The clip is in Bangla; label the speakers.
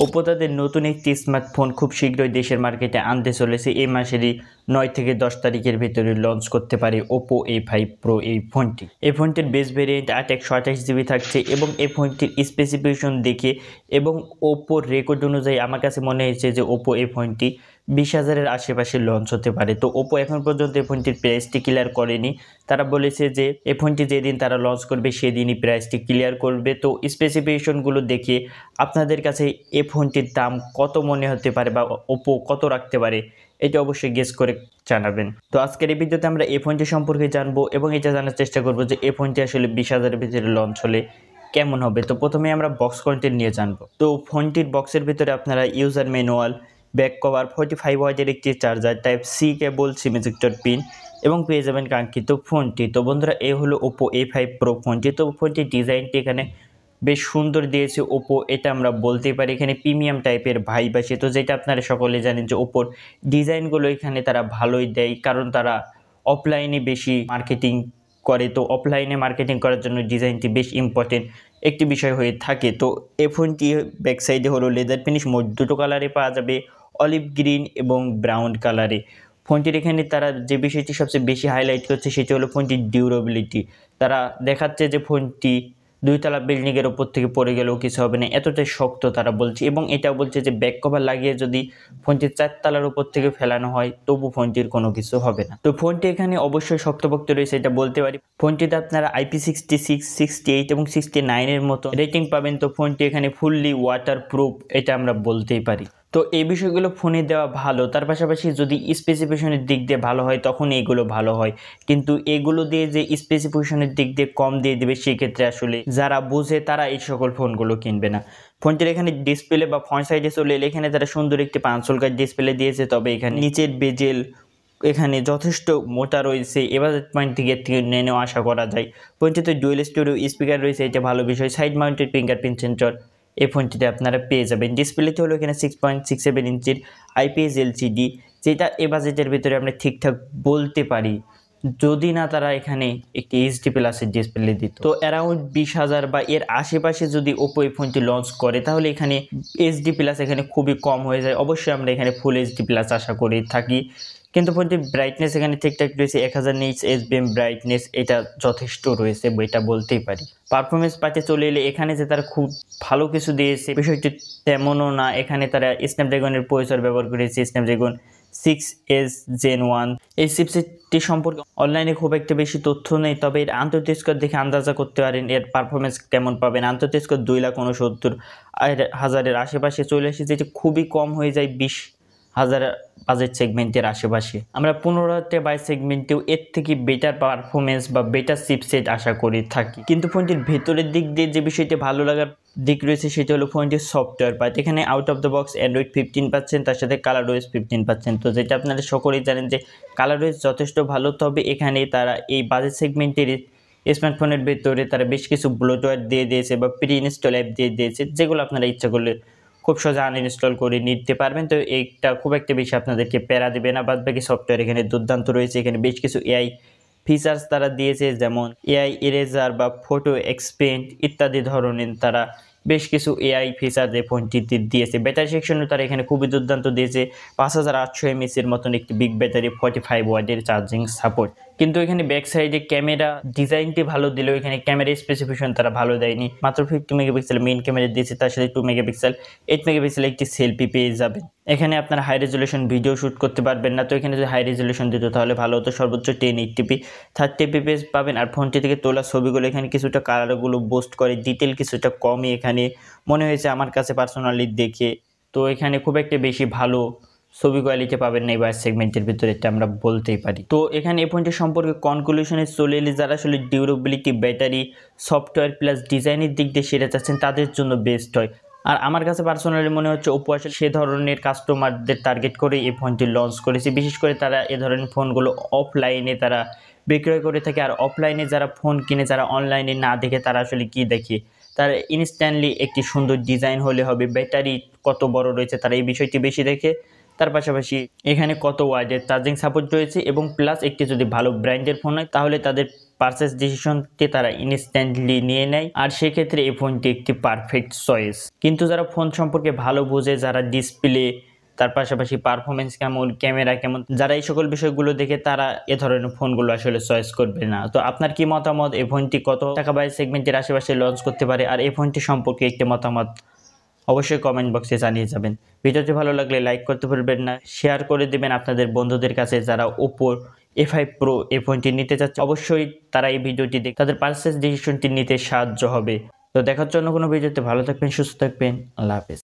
Speaker 1: ওপো তাদের নতুন একটি স্মার্টফোন খুব শীঘ্রই দেশের মার্কেটে আনতে চলেছে। এই মাসেরই 9 থেকে 10 তারিখের ভেতরে লঞ্চ করতে পারে ওপো A5 Pro এই ফোনটি। এই ফোনটির বেস ভেরিয়েন্ট 8 128GB থাকছে এবং এই ফোনটির স্পেসিফিকেশন দেখে এবং ওপোর রেকর্ড অনুযায়ী আমার কাছে মনে হয়েছে যে ওপো এই ফোনটি 20,000-এর আশেপাশে লঞ্চ হতে পারে। তো ওপো এখন পর্যন্ত এই ফোনটির প্রাইসটি ক্লিয়ার করেনি। তারা বলেছে যে এই ফোনটি যেদিন তারা লঞ্চ করবে সেদিনই প্রাইসটি ক্লিয়ার করবে। তো স্পেসিফিকেশনগুলো দেখে আপনাদের কাছে এই ফোনটির দাম কত মনে হতে পারে বা ওপো কত রাখতে পারে এটা অবশ্যই গেস করে জানাবেন। তো আজকের এই ভিডিওতে আমরা এই ফোনটি সম্পর্কে জানবো এবং এটা জানার চেষ্টা করবো যে এই ফোনটি আসলে 20,000-এর ভিতরে লঞ্চ হলে কেমন হবে। তো প্রথমে আমরা বক্স কন্টেন্ট নিয়ে জানবো। তো ফোনটির বক্সের ভিতরে আপনারা ইউজার ম্যানুয়াল, ব্যাক কভার, 45 ওয়াটের একটি charger, type C cable, SIM ejector pin এবং পেয়ে যাবেন কাঙ্ক্ষিত ফোনটি। তো বন্ধুরা এই হলো ওপো A5 Pro ফোনটি। তো ফোনটির ডিজাইনটি এখানে বেশ সুন্দর দিয়েছে ওপো, এটা আমরা বলতেই পারি। এখানে প্রিমিয়াম টাইপের ভাইব আছে। তো যেটা আপনারা সকলে জানেন যে ওপোর ডিজাইনগুলো এখানে তারা ভালোই দেয়, কারণ তারা অফলাইনে বেশি মার্কেটিং করে। তো অফলাইনে মার্কেটিং করার জন্য ডিজাইনটি বেশ ইম্পর্টেন্ট একটি বিষয় হয়ে থাকে। তো এই ফোনটি ব্যাক সাইডে হলো লেদার ফিনিশ, মোট দুটো কালারে পাওয়া যাবে, অলিভ গ্রিন এবং ব্রাউন কালারে। ফোনটির এখানে তারা যে বিষয়টি সবচেয়ে বেশি হাইলাইট করছে সেটি হলো ফোনটির ডিউরেবিলিটি। তারা দেখাচ্ছে যে ফোনটি 2 তলা বিল্ডিংয়ের ওপর থেকে পড়ে গেলেও কিছু হবে না, এতটাই শক্ত তারা বলছে। এবং এটাও বলছে যে ব্যাক কভার লাগিয়ে যদি ফোনটি 4 তলার উপর থেকে ফেলানো হয় তবু ফোনটির কোনো কিছু হবে না। তো ফোনটি এখানে অবশ্যই শক্তপোক্ত রয়েছে এটা বলতে পারি। ফোনটিতে আপনারা IP66, 68 এবং 69-এর মতো রেটিং পাবেন। তো ফোনটি এখানে ফুললি ওয়াটার প্রুফ এটা আমরা বলতেই পারি। তো এই বিষয়গুলো ফোনে দেওয়া ভালো, তার পাশাপাশি যদি স্পেসিফিকেশনের দিক দিয়ে ভালো হয় তখন এইগুলো ভালো হয়, কিন্তু এগুলো দিয়ে যে স্পেসিফিকেশনের দিক দিয়ে কম দিয়ে দেবে সেক্ষেত্রে আসলে যারা বোঝে তারা এই সকল ফোনগুলো কিনবে না। ফোনটির এখানে ডিসপ্লে বা ফ্রন্ট সাইডে চলে এলে এখানে তারা সুন্দর একটি 5 ডিসপ্লে দিয়েছে, তবে এখানে নিচের বেজেল এখানে যথেষ্ট মোটা রয়েছে, এবার পয়েন্ট থেকে নেওয়া আশা করা যায়। ফোনটিতে ডুয়েল স্টুডিও স্পিকার রয়েছে, এটা ভালো বিষয়। সাইড মাউন্টেড ফিঙ্গারপ্রিন্ট সেন্সর এই ফোনটিতে আপনারা পেয়ে যাবেন। ডিসপ্লেতে হলো এখানে 6.67 ইঞ্চির IPS LCD, যেটা এ বাজেটের ভিতরে আমরা ঠিকঠাক বলতে পারি যদি না তারা এখানে একটি HD প্লাসের ডিসপ্লে দিত। তো অ্যারাউন্ড 20,000 বা এর আশেপাশে যদি ওপো এই ফোনটি লঞ্চ করে তাহলে এখানে HD প্লাস এখানে খুবই কম হয়ে যায়। অবশ্যই আমরা এখানে ফুল HD প্লাস আশা করে থাকি, কিন্তু ফোনটির ব্রাইটনেস এখানে ঠিকঠাক রয়েছে। 1000 নিটস SBM ব্রাইটনেস এটা যথেষ্ট রয়েছে এটা বলতেই পারি। পারফরমেন্স পার্টে চলে এলে এখানে যে তারা খুব ভালো কিছু দিয়েছে বিষয়টি তেমনও না। এখানে তারা স্ন্যাপড্রাগনের প্রসেসর ব্যবহার করেছে, স্ন্যাপড্রাগন 6S Gen 1। এই চিপসেটটি সম্পর্কে অনলাইনে খুব একটা বেশি তথ্য নেই, তবে এর আন্তর্জাতিক স্কোর দেখে আন্দাজা করতে পারেন এর পারফরমেন্স কেমন পাবেন। আন্তর্জাতিক স্কোর 2,69,000-এর আশেপাশে চলে এসেছে, যেটি খুবই কম হয়ে যায় 20,000 বাজেট সেগমেন্টের আশেপাশে। আমরা 15,000-22 সেগমেন্টেও এর থেকে বেটার পারফরমেন্স বা বেটার চিপসেট আশা করে থাকি। কিন্তু ফোনটির ভেতরের দিক দিয়ে যে বিষয়টি ভালো লাগার দিক রয়েছে সেটা হলো ফোনটির সফটওয়্যার পার্ট। এখানে out of the box Android 15 পাচ্ছেন, তার সাথে ColorOS 15 পাচ্ছেন। তো যেটা আপনারা সকলেই জানেন যে ColorOS যথেষ্ট ভালো, তবে এখানে তারা এই বাজেট সেগমেন্টের স্মার্টফোনের ভেতরে তারা বেশ কিছু ব্লোটওয়্যার দিয়ে দিয়েছে বা প্রি ইনস্টল অ্যাপ দিয়ে দিয়েছে, যেগুলো আপনারা ইচ্ছা করলে খুব সহজে আনইনস্টল করে নিতে পারবেন। তো এইটা খুব একটা বেশি আপনাদেরকে প্যারা দেবে না। বাদ বাকি সফটওয়্যার এখানে দুর্দান্ত রয়েছে। এখানে বেশ কিছু AI ফিচার্স তারা দিয়েছে, যেমন AI ইরেজার বা ফটো এক্সপেন্ড ইত্যাদি ধরনের তারা বেশ কিছু AI ফিচার এই ফোনটিতে দিয়েছে। ব্যাটারি সেকশনও তারা এখানে খুবই দুর্দান্ত দিয়েছে। 5800 mAh এর মতন একটি বিগ ব্যাটারি, 45 ওয়াটের চার্জিং সাপোর্ট। কিন্তু এখানে ব্যাক সাইডে ক্যামেরা ডিজাইনটি ভালো দিলেও এখানে ক্যামেরা স্পেসিফিকেশন তারা ভালো দেয়নি। মাত্র 50 মেগাপিক্সেল মেইন ক্যামেরা দিয়েছে, তার সাথে 2 মেগাপিক্সেল 8 মেগাপিক্সেল একটি সেলফি পেয়ে যাবেন। এখানে আপনার হাই রেজলিউশন ভিডিও শ্যুট করতে পারবেন না। তো এখানে যদি হাই রেজলিউশন দিত তাহলে ভালো হতো। সর্বোচ্চ 1080p 30 fps পাবেন। আর ফোনটি থেকে তোলা ছবিগুলো এখানে কিছুটা কালারগুলো বুস্ট করে, ডিটেল কিছুটা কমই এখানে মনে হয়েছে আমার কাছে পার্সোনালি দেখে। তো এখানে খুব একটা বেশি ভালো ছবি কোয়ালিটি পাবেন না এই বাস সেগমেন্টের ভিতরে, এটা আমরা বলতেই পারি। তো এখানে এই ফোনটি সম্পর্কে কনক্লুশনে চলে এলে যারা আসলে ডিউরেবিলিটি, ব্যাটারি, সফটওয়্যার প্লাস ডিজাইনের দিক দিয়ে সেটা চাচ্ছেন তাদের জন্য বেস্ট হয়। আর আমার কাছে পার্সোনালি মনে হচ্ছে ওপো আসলে সে ধরনের কাস্টমারদের টার্গেট করে এই ফোনটি লঞ্চ করেছে। বিশেষ করে তারা এ ধরনের ফোনগুলো অফলাইনে তারা বিক্রয় করে থাকে। আর অফলাইনে যারা ফোন কিনে, যারা অনলাইনে না দেখে তারা আসলে কি দেখে, তার ইনস্ট্যান্টলি একটি সুন্দর ডিজাইন হলে হবে, ব্যাটারি কত বড় রয়েছে তারা এই বিষয়টি বেশি দেখে। তার পাশাপাশি এখানে কত ওয়াটের চার্জিং সাপোর্ট রয়েছে এবং প্লাস একটি যদি ভালো ব্র্যান্ডের ফোন হয় তাহলে তাদের পারচেস ডিসিশনটি তারা ইনস্ট্যান্টলি নিয়ে নেয়, আর সেক্ষেত্রে এই ফোনটি একটি পারফেক্ট চয়েস। কিন্তু যারা ফোন সম্পর্কে ভালো বোঝে, যারা ডিসপ্লে, তার পাশাপাশি পারফরমেন্স কেমন, ক্যামেরা কেমন, যারা এই সকল বিষয়গুলো দেখে তারা এ ধরনের ফোনগুলো আসলে চয়েস করবে না। তো আপনার কি মতামত? এই ফোনটি কত টাকা বাজেট সেগমেন্টের আশেপাশে লঞ্চ করতে পারে? আর এই ফোনটি সম্পর্কে একটি মতামত অবশ্যই কমেন্ট বক্সে জানিয়ে যাবেন। ভিডিওটি ভালো লাগলে লাইক করতে ভুলবেন না, শেয়ার করে দেবেন আপনাদের বন্ধুদের কাছে যারা ওপো A5 Pro এই ফোনটি নিতে চাচ্ছে। অবশ্যই তারা এই ভিডিওটি দেখে তাদের পারচেস ডিসিশনটি নিতে সাহায্য হবে। তো দেখার জন্য কোনো ভিডিওতে, ভালো থাকবেন, সুস্থ থাকবেন, আল্লাহ হাফেজ।